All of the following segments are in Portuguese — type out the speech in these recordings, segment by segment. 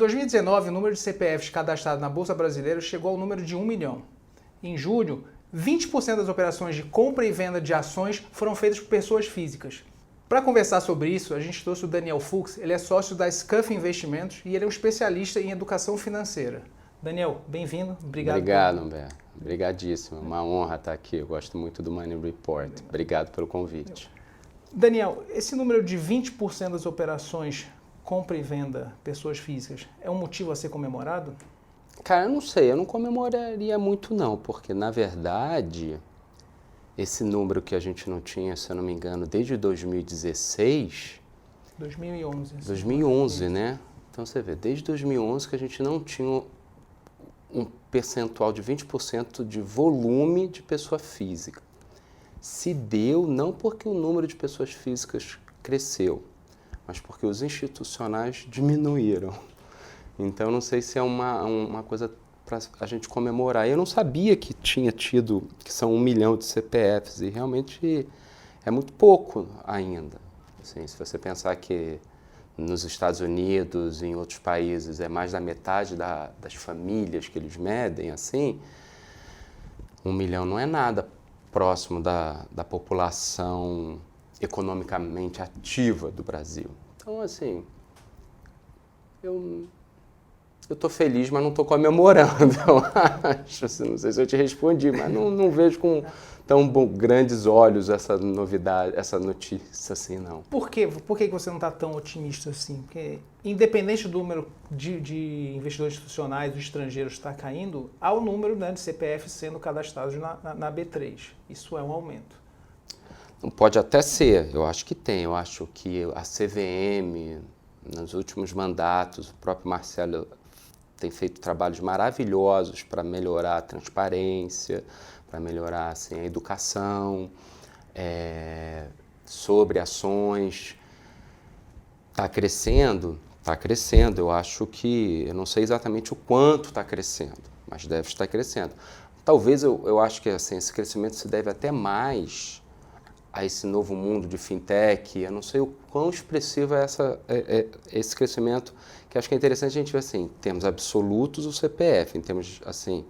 2019, o número de CPFs cadastrados na Bolsa Brasileira chegou ao número de 1 milhão. Em julho, 20% das operações de compra e venda de ações foram feitas por pessoas físicas. Para conversar sobre isso, a gente trouxe o Daniel Fux, ele é sócio da Scuff Investimentos e ele é um especialista em educação financeira. Daniel, bem-vindo. Obrigado, Humberto. Obrigadíssimo. É uma honra estar aqui. Eu gosto muito do Money Report. Obrigado pelo convite. Daniel, esse número de 20% das operações compra e venda pessoas físicas é um motivo a ser comemorado? Cara, eu não sei. Eu não comemoraria muito não, porque na verdade esse número que a gente não tinha, se eu não me engano, desde 2016... 2011. 2011, né? Então você vê, desde 2011 que a gente não tinha um percentual de 20% de volume de pessoa física. Se deu não porque o número de pessoas físicas cresceu, mas porque os institucionais diminuíram. Então não sei se é uma coisa para a gente comemorar. Eu não sabia que tinha tido, que são 1 milhão de CPFs, e realmente é muito pouco ainda. Assim, se você pensar que nos Estados Unidos e em outros países é mais da metade das famílias que eles medem, assim, 1 milhão não é nada próximo da população economicamente ativa do Brasil. Então, assim, eu estou feliz, mas não estou comemorando, eu acho. Assim, não sei se eu te respondi, mas não vejo com tão grandes olhos essa novidade, essa notícia assim, não. Por quê? Por que você não está tão otimista assim? Porque, independente do número de investidores institucionais, dos estrangeiros estar caindo, há o número, né, de CPF sendo cadastrados na B3. Isso é um aumento. Pode até ser, eu acho que tem. Eu acho que a CVM, nos últimos mandatos, o próprio Marcelo tem feito trabalhos maravilhosos para melhorar a transparência, para melhorar assim, a educação sobre ações. Está crescendo? Está crescendo. Eu acho que, eu não sei exatamente o quanto está crescendo, mas deve estar crescendo. Talvez eu acho que assim, esse crescimento se deve até mais a esse novo mundo de fintech. Eu não sei o quão expressivo é esse crescimento, que acho que é interessante a gente ver assim, em termos absolutos o CPF, em termos assim,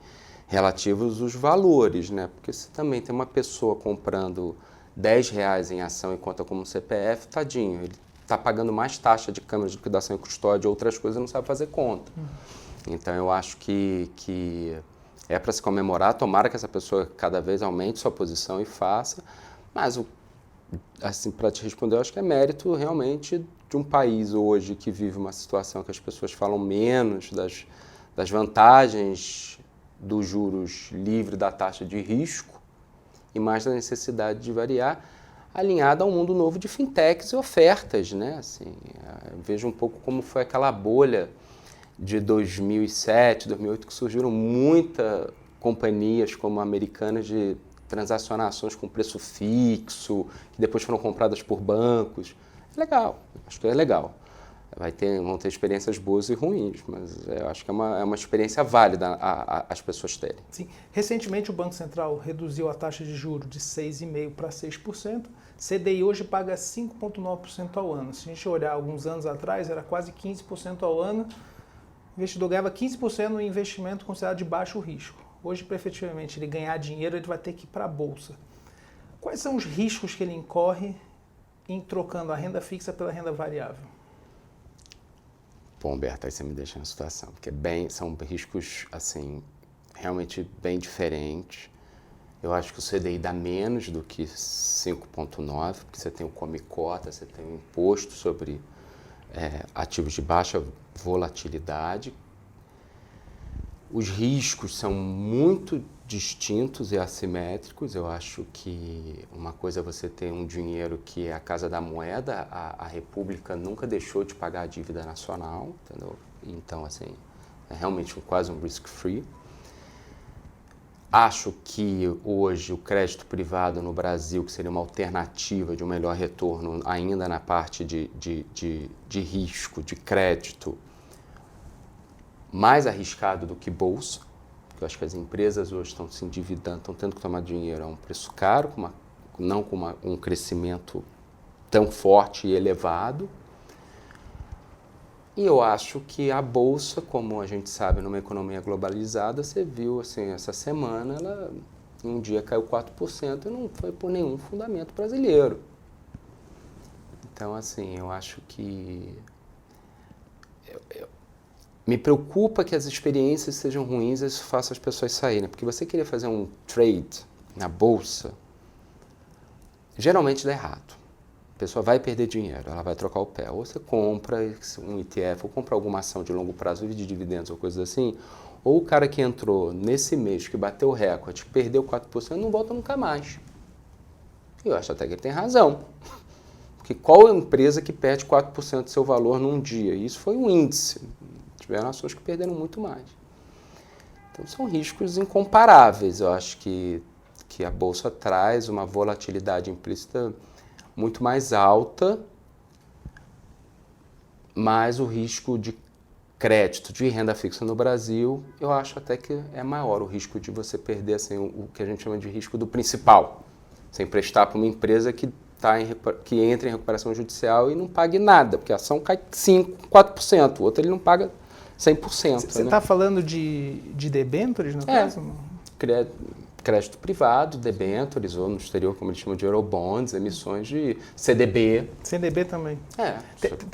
relativos os valores, né? Porque se também tem uma pessoa comprando R$10 em ação e conta como CPF, tadinho, ele está pagando mais taxa de câmara de liquidação e custódia e outras coisas, não sabe fazer conta. Então eu acho que é para se comemorar, tomara que essa pessoa cada vez aumente sua posição e faça, mas assim, para te responder, eu acho que é mérito realmente de um país hoje que vive uma situação que as pessoas falam menos das vantagens dos juros livre da taxa de risco e mais da necessidade de variar, alinhada ao mundo novo de fintechs e ofertas, né? Assim, eu vejo um pouco como foi aquela bolha de 2007, 2008, que surgiram muitas companhias como Americanas de transacionar ações com preço fixo, que depois foram compradas por bancos. É legal, acho que é legal. Vão ter experiências boas e ruins, mas eu acho que é uma experiência válida as pessoas terem. Sim. Recentemente o Banco Central reduziu a taxa de juros de 6,5% para 6%. CDI hoje paga 5,9% ao ano. Se a gente olhar alguns anos atrás, era quase 15% ao ano. O investidor ganhava 15% no investimento considerado de baixo risco. Hoje, para efetivamente ele ganhar dinheiro, ele vai ter que ir para a Bolsa. Quais são os riscos que ele incorre em trocando a renda fixa pela renda variável? Bom, Humberto, aí você me deixa na situação, porque são riscos assim, realmente bem diferentes. Eu acho que o CDI dá menos do que 5,9%, porque você tem o come-cota, você tem o imposto sobre ativos de baixa volatilidade. Os riscos são muito distintos e assimétricos. Eu acho que uma coisa é você ter um dinheiro que é a Casa da Moeda, a República nunca deixou de pagar a dívida nacional, entendeu? Então, assim, é realmente quase um risk-free. Acho que hoje o crédito privado no Brasil, que seria uma alternativa de um melhor retorno ainda na parte de risco, de crédito, mais arriscado do que bolsa, porque eu acho que as empresas hoje estão se endividando, estão tendo que tomar dinheiro a um preço caro, não com um crescimento tão forte e elevado. E eu acho que a Bolsa, como a gente sabe, numa economia globalizada, você viu, assim, essa semana, ela um dia caiu 4% e não foi por nenhum fundamento brasileiro. Então, assim, eu acho que... Me preocupa que as experiências sejam ruins e isso faça as pessoas saírem. Porque você querer fazer um trade na Bolsa, geralmente dá errado. A pessoa vai perder dinheiro, ela vai trocar o pé. Ou você compra um ETF, ou compra alguma ação de longo prazo, vive de dividendos ou coisas assim, ou o cara que entrou nesse mês, que bateu o recorde, perdeu 4%, não volta nunca mais. E eu acho até que ele tem razão. Porque qual é a empresa que perde 4% do seu valor num dia? Isso foi um índice. Tiveram ações que perderam muito mais. Então são riscos incomparáveis. Eu acho que a Bolsa traz uma volatilidade implícita muito mais alta, mas o risco de crédito, de renda fixa no Brasil, eu acho até que é maior o risco de você perder assim, o que a gente chama de risco do principal. Você emprestar para uma empresa que entra em recuperação judicial e não pague nada, porque a ação cai 5%, 4%, o outro ele não paga 100%. Você está falando de debêntures, no caso? Crédito privado, debêntures, ou no exterior, como eles chamam de Eurobonds, emissões de CDB. CDB também. É.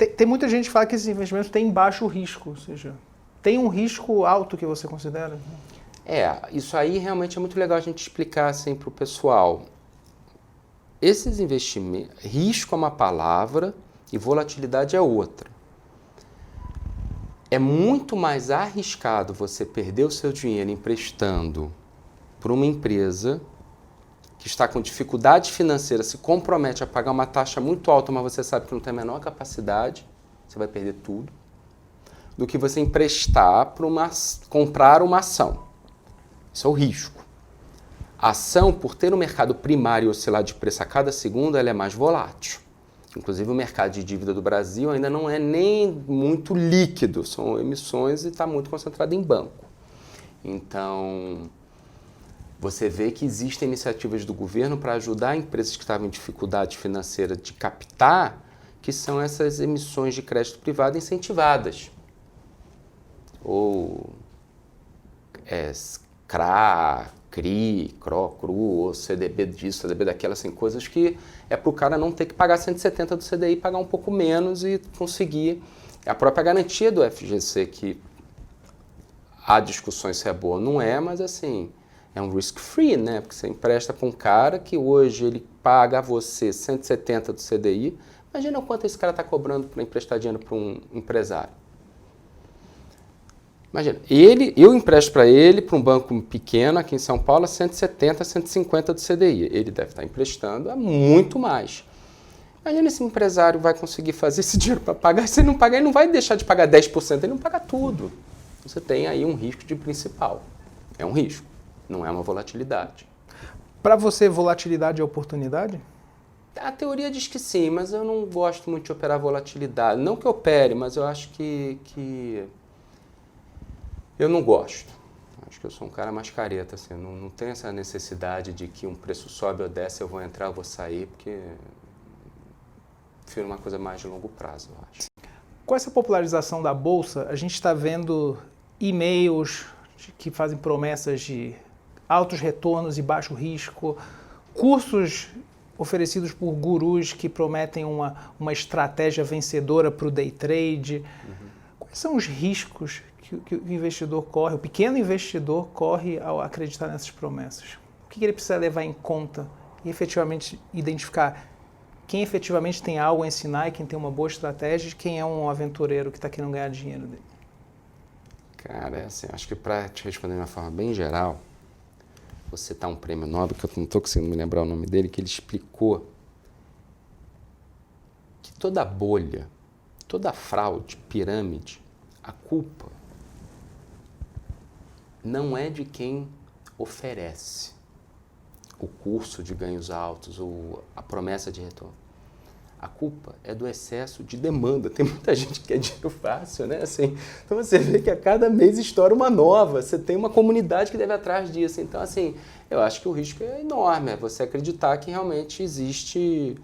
Tem muita gente que fala que esses investimentos têm baixo risco, ou seja, tem um risco alto que você considera? Isso aí realmente é muito legal a gente explicar assim para o pessoal. Esses investimentos, risco é uma palavra e volatilidade é outra. É muito mais arriscado você perder o seu dinheiro emprestando para uma empresa que está com dificuldade financeira, se compromete a pagar uma taxa muito alta, mas você sabe que não tem a menor capacidade, você vai perder tudo, do que você emprestar para comprar uma ação. Isso é o risco. A ação, por ter um mercado primário e oscilar de preço a cada segundo, ela é mais volátil. Inclusive, o mercado de dívida do Brasil ainda não é nem muito líquido, são emissões e está muito concentrado em banco. Então, você vê que existem iniciativas do governo para ajudar empresas que estavam em dificuldade financeira de captar, que são essas emissões de crédito privado incentivadas. Ou CRA, CRI, CRO, ou CDB disso, CDB daquela, assim, coisas que é para o cara não ter que pagar 170 do CDI, pagar um pouco menos e conseguir a própria garantia do FGC, que há discussões se é boa ou não é, mas assim, é um risk free, né? Porque você empresta para um cara que hoje ele paga a você 170 do CDI, imagina o quanto esse cara está cobrando para emprestar dinheiro para um empresário. Imagina, eu empresto para ele, para um banco pequeno aqui em São Paulo, 170, 150 do CDI. Ele deve estar emprestando a muito mais. Imagina esse empresário vai conseguir fazer esse dinheiro para pagar. Se ele não pagar, ele não vai deixar de pagar 10%, ele não paga tudo. Você tem aí um risco de principal. É um risco, não é uma volatilidade. Para você, volatilidade é oportunidade? A teoria diz que sim, mas eu não gosto muito de operar volatilidade. Não que eu opere, mas eu acho que eu não gosto. Acho que eu sou um cara mais careta, assim, não tenho essa necessidade de que um preço sobe ou desce, eu vou entrar, eu vou sair, porque prefiro uma coisa mais de longo prazo, eu acho. Com essa popularização da Bolsa, a gente está vendo e-mails que fazem promessas de altos retornos e baixo risco, cursos oferecidos por gurus que prometem uma estratégia vencedora para o day trade. Quais são os riscos que o investidor corre, o pequeno investidor corre ao acreditar nessas promessas? O que ele precisa levar em conta e efetivamente identificar quem efetivamente tem algo a ensinar e quem tem uma boa estratégia e quem é um aventureiro que está querendo ganhar dinheiro dele? Cara, assim, acho que para te responder de uma forma bem geral, vou citar um prêmio Nobel, que eu não estou conseguindo me lembrar o nome dele, que ele explicou que toda bolha, toda fraude, pirâmide, a culpa não é de quem oferece o curso de ganhos altos ou a promessa de retorno. A culpa é do excesso de demanda. Tem muita gente que quer dinheiro fácil, né? Assim, então você vê que a cada mês estoura uma nova. Você tem uma comunidade que deve atrás disso. Então, assim, eu acho que o risco é enorme. É você acreditar que realmente existe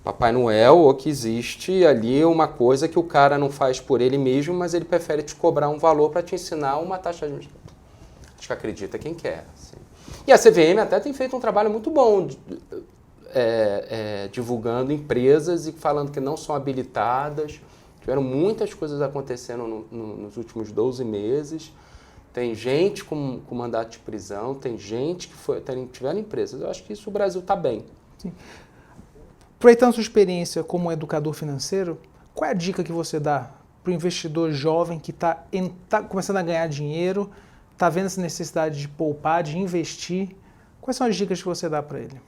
Papai Noel, ou que existe ali uma coisa que o cara não faz por ele mesmo, mas ele prefere te cobrar um valor para te ensinar uma taxa administrativa. Acho que acredita quem quer. Assim. E a CVM até tem feito um trabalho muito bom divulgando empresas e falando que não são habilitadas. Tiveram muitas coisas acontecendo nos últimos 12 meses. Tem gente com mandato de prisão, tem gente que tiveram empresas. Eu acho que isso o Brasil está bem. Sim. Aproveitando sua experiência como educador financeiro, qual é a dica que você dá para o investidor jovem que está começando a ganhar dinheiro, está vendo essa necessidade de poupar, de investir? Quais são as dicas que você dá para ele?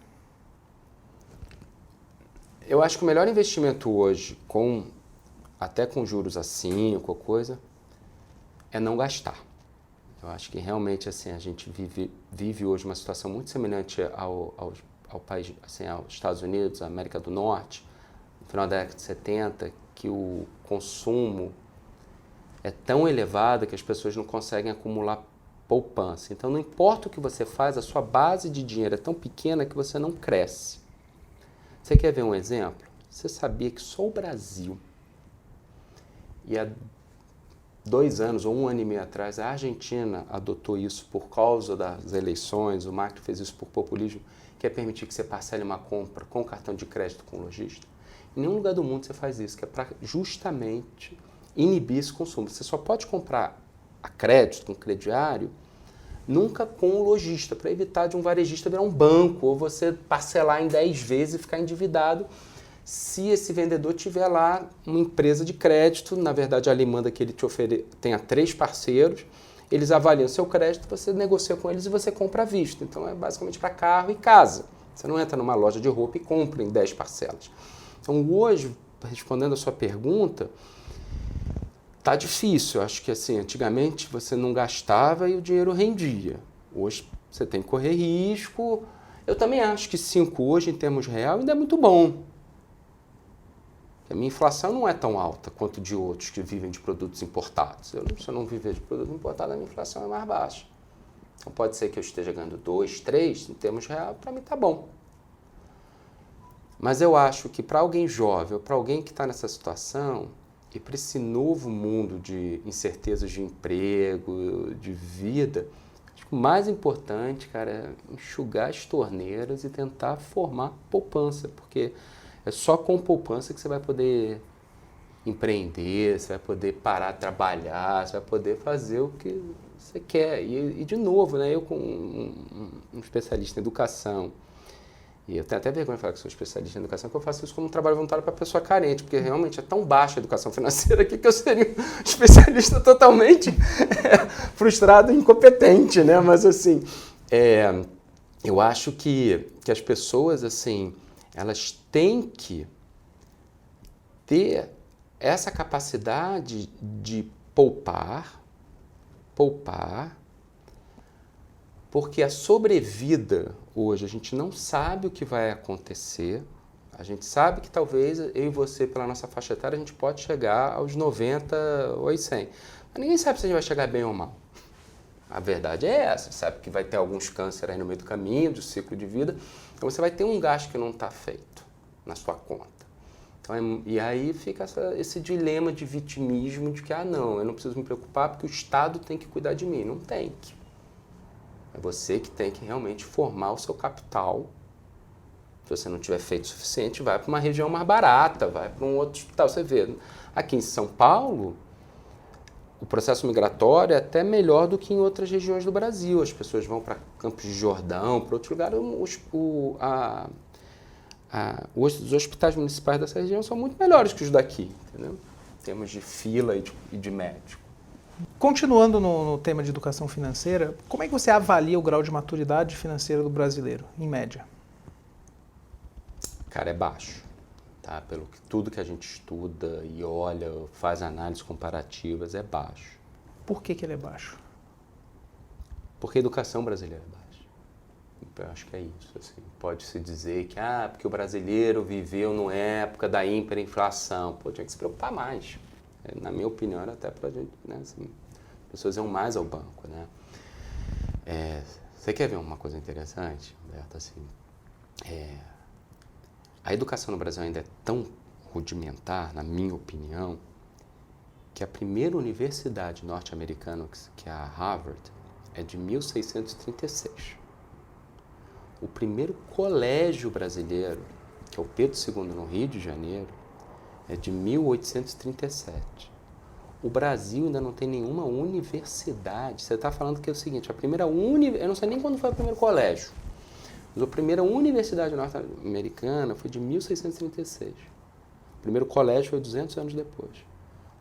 Eu acho que o melhor investimento hoje, até com juros a 5 ou coisa, é não gastar. Eu acho que realmente assim, a gente vive hoje uma situação muito semelhante ao país, assim, aos Estados Unidos, à América do Norte, no final da década de 70, que o consumo é tão elevado que as pessoas não conseguem acumular poupança. Então, não importa o que você faz, a sua base de dinheiro é tão pequena que você não cresce. Você quer ver um exemplo? Você sabia que só o Brasil, e há 2 anos ou 1 ano e meio atrás, a Argentina adotou isso por causa das eleições, o Macri fez isso por populismo, que é permitir que você parcele uma compra com cartão de crédito com o lojista. Em nenhum lugar do mundo você faz isso, que é para justamente inibir esse consumo. Você só pode comprar a crédito, com crediário, nunca com o lojista, para evitar de um varejista virar um banco, ou você parcelar em 10 vezes e ficar endividado, se esse vendedor tiver lá uma empresa de crédito, na verdade ali manda que ele tenha 3 parceiros, eles avaliam seu crédito, você negocia com eles e você compra à vista. Então é basicamente para carro e casa. Você não entra numa loja de roupa e compra em 10 parcelas. Então hoje, respondendo a sua pergunta, tá difícil. Eu acho que assim, antigamente você não gastava e o dinheiro rendia. Hoje você tem que correr risco. Eu também acho que 5 hoje, em termos real, ainda é muito bom. A minha inflação não é tão alta quanto de outros que vivem de produtos importados. Se eu não viver de produto importado, a minha inflação é mais baixa. Então pode ser que eu esteja ganhando 2, 3, em termos reais, para mim tá bom. Mas eu acho que para alguém jovem, ou para alguém que está nessa situação, e para esse novo mundo de incertezas de emprego, de vida, acho que o mais importante, cara, é enxugar as torneiras e tentar formar poupança, porque é só com poupança que você vai poder empreender, você vai poder parar de trabalhar, você vai poder fazer o que você quer. E de novo, né, eu como um especialista em educação, e eu tenho até vergonha de falar que sou especialista em educação, que eu faço isso como um trabalho voluntário para pessoa carente, porque realmente é tão baixa a educação financeira aqui que eu seria um especialista totalmente frustrado e incompetente, né? Mas assim, eu acho que as pessoas, assim, elas têm que ter essa capacidade de poupar, porque a sobrevida hoje, a gente não sabe o que vai acontecer, a gente sabe que talvez eu e você, pela nossa faixa etária, a gente pode chegar aos 90 ou aos 100, mas ninguém sabe se a gente vai chegar bem ou mal. A verdade é essa, sabe que vai ter alguns cânceres aí no meio do caminho, do ciclo de vida, então você vai ter um gasto que não está feito na sua conta. Então, e aí fica esse dilema de vitimismo de que, não, eu não preciso me preocupar porque o Estado tem que cuidar de mim. Não tem que. É você que tem que realmente formar o seu capital. Se você não tiver feito o suficiente, vai para uma região mais barata, vai para um outro hospital. Você vê, aqui em São Paulo, o processo migratório é até melhor do que em outras regiões do Brasil. As pessoas vão para Campos de Jordão, para outros lugares. Os hospitais municipais dessa região são muito melhores que os daqui, entendeu? Em termos de fila e de médico. Continuando no tema de educação financeira, como é que você avalia o grau de maturidade financeira do brasileiro, em média? Cara, é baixo. Tá? Pelo que tudo que a gente estuda e olha, faz análises comparativas, é baixo. Por que ele é baixo? Porque a educação brasileira é baixa. Eu acho que é isso. Assim. Pode-se dizer que porque o brasileiro viveu numa época da hiperinflação. Pô, tinha que se preocupar mais. Na minha opinião, era até pra gente, né, assim, as pessoas iam mais ao banco, né? Você quer ver uma coisa interessante, Roberto? Assim, A educação no Brasil ainda é tão rudimentar, na minha opinião, que a primeira universidade norte-americana, que é a Harvard, é de 1636. O primeiro colégio brasileiro, que é o Pedro II, no Rio de Janeiro, é de 1837. O Brasil ainda não tem nenhuma universidade. Você está falando que é o seguinte, eu não sei nem quando foi o primeiro colégio, mas a primeira universidade norte-americana foi de 1636. O primeiro colégio foi 200 anos depois.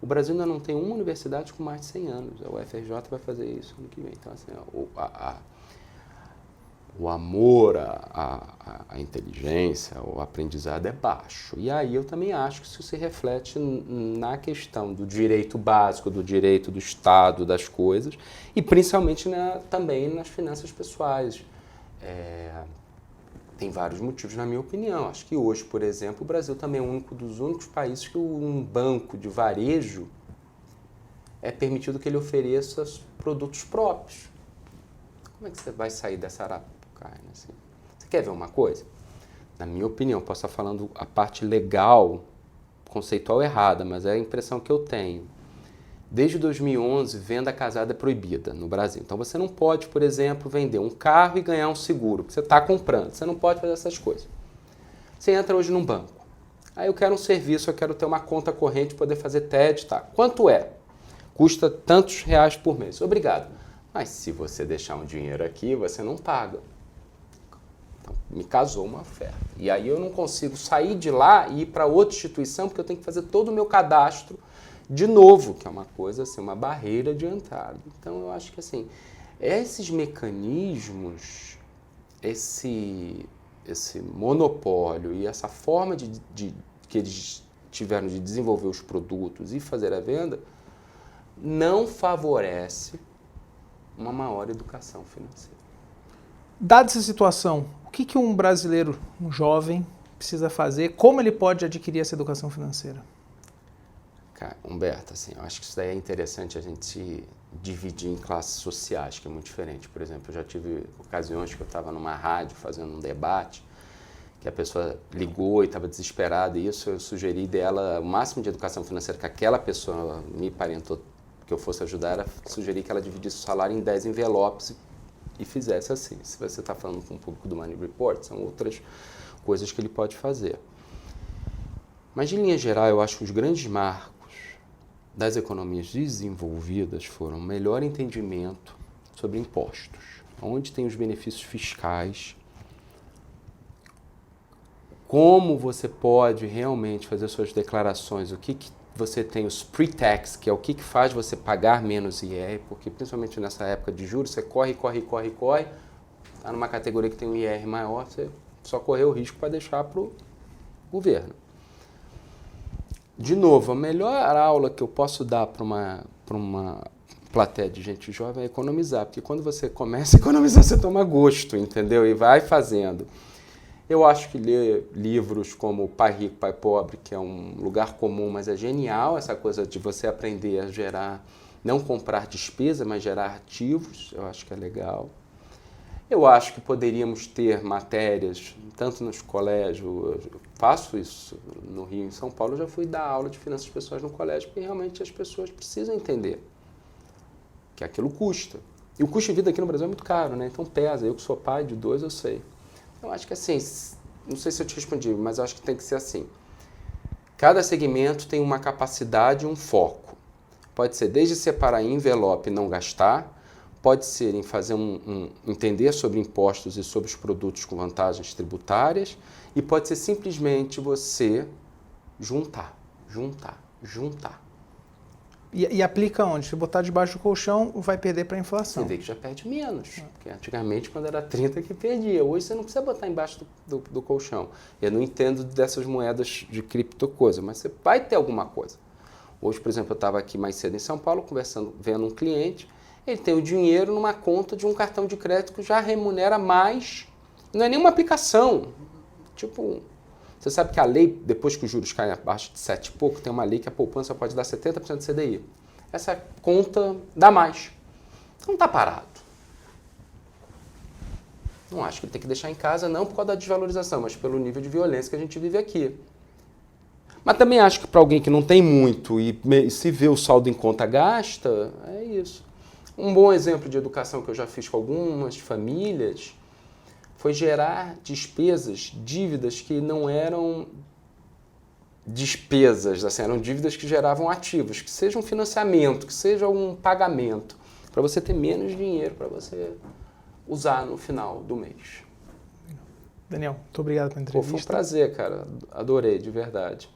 O Brasil ainda não tem uma universidade com mais de 100 anos. A UFRJ vai fazer isso ano que vem. Então, assim, o amor à inteligência, o aprendizado é baixo. E aí eu também acho que isso se reflete na questão do direito básico, do direito do Estado, das coisas, e principalmente também nas finanças pessoais. Tem vários motivos, na minha opinião. Acho que hoje, por exemplo, o Brasil também é um dos únicos países que um banco de varejo é permitido que ele ofereça produtos próprios. Como é que você vai sair dessa arapucaia? Assim? Você quer ver uma coisa? Na minha opinião, posso estar falando a parte legal, conceitual errada, mas é a impressão que eu tenho. Desde 2011, venda casada é proibida no Brasil. Então você não pode, por exemplo, vender um carro e ganhar um seguro, porque você está comprando. Você não pode fazer essas coisas. Você entra hoje num banco. Aí eu quero um serviço, eu quero ter uma conta corrente, poder fazer TED, tá? Quanto é? Custa tantos reais por mês. Obrigado. Mas se você deixar um dinheiro aqui, você não paga. Então, me casou uma oferta. E aí eu não consigo sair de lá e ir para outra instituição, porque eu tenho que fazer todo o meu cadastro de novo, que é uma coisa assim, uma barreira de entrada. Então eu acho que assim, esses mecanismos, esse monopólio e essa forma que eles tiveram de desenvolver os produtos e fazer a venda, não favorece uma maior educação financeira. Dada essa situação, o que um brasileiro, um jovem, precisa fazer? Como ele pode adquirir essa educação financeira? Cara, Humberto, assim, eu acho que isso daí é interessante a gente dividir em classes sociais, que é muito diferente. Por exemplo, eu já tive ocasiões que eu estava numa rádio fazendo um debate, que a pessoa ligou e estava desesperada, e isso eu sugeri dela, o máximo de educação financeira que aquela pessoa me parentou que eu fosse ajudar, era sugerir que ela dividisse o salário em 10 envelopes e fizesse assim. Se você está falando com o público do Money Report, são outras coisas que ele pode fazer. Mas, de linha geral, eu acho que os grandes marcos das economias desenvolvidas foram melhor entendimento sobre impostos, onde tem os benefícios fiscais, como você pode realmente fazer suas declarações, o que você tem os pre-tax, que é o que faz você pagar menos IR, porque principalmente nessa época de juros, você corre, está numa categoria que tem um IR maior, você só correu o risco para deixar para o governo. De novo, a melhor aula que eu posso dar para uma plateia de gente jovem é economizar, porque quando você começa a economizar, você toma gosto, entendeu? E vai fazendo. Eu acho que ler livros como Pai Rico, Pai Pobre, que é um lugar comum, mas é genial essa coisa de você aprender a gerar, não comprar despesa, mas gerar ativos, eu acho que é legal. Eu acho que poderíamos ter matérias, tanto nos colégios, eu faço isso no Rio e em São Paulo, eu já fui dar aula de finanças pessoais no colégio, porque realmente as pessoas precisam entender que aquilo custa. E o custo de vida aqui no Brasil é muito caro, né? Então pesa, eu que sou pai de 2, eu sei. Eu acho que assim, não sei se eu te respondi, mas eu acho que tem que ser assim. Cada segmento tem uma capacidade e um foco. Pode ser desde separar em envelope e não gastar, pode ser em fazer entender sobre impostos e sobre os produtos com vantagens tributárias, e pode ser simplesmente você juntar. E aplica onde? Se botar debaixo do colchão, vai perder para a inflação. Você vê que já perde menos, porque antigamente quando era 30 que perdia, hoje você não precisa botar embaixo do colchão. Eu não entendo dessas moedas de cripto coisa, mas você vai ter alguma coisa. Hoje, por exemplo, eu estava aqui mais cedo em São Paulo, vendo um cliente, ele tem o dinheiro numa conta de um cartão de crédito que já remunera mais, não é nenhuma aplicação. Tipo, você sabe que a lei, depois que os juros caem abaixo de 7 e pouco, tem uma lei que a poupança pode dar 70% de CDI. Essa conta dá mais. Não está parado. Não acho que ele tem que deixar em casa, não por causa da desvalorização, mas pelo nível de violência que a gente vive aqui. Mas também acho que para alguém que não tem muito e se vê o saldo em conta gasta, é isso. Um bom exemplo de educação que eu já fiz com algumas famílias foi gerar despesas, dívidas que não eram despesas, assim, eram dívidas que geravam ativos, que seja um financiamento, que seja um pagamento, para você ter menos dinheiro para você usar no final do mês. Daniel, muito obrigado pela entrevista. Pô, foi um prazer, cara. Adorei, de verdade.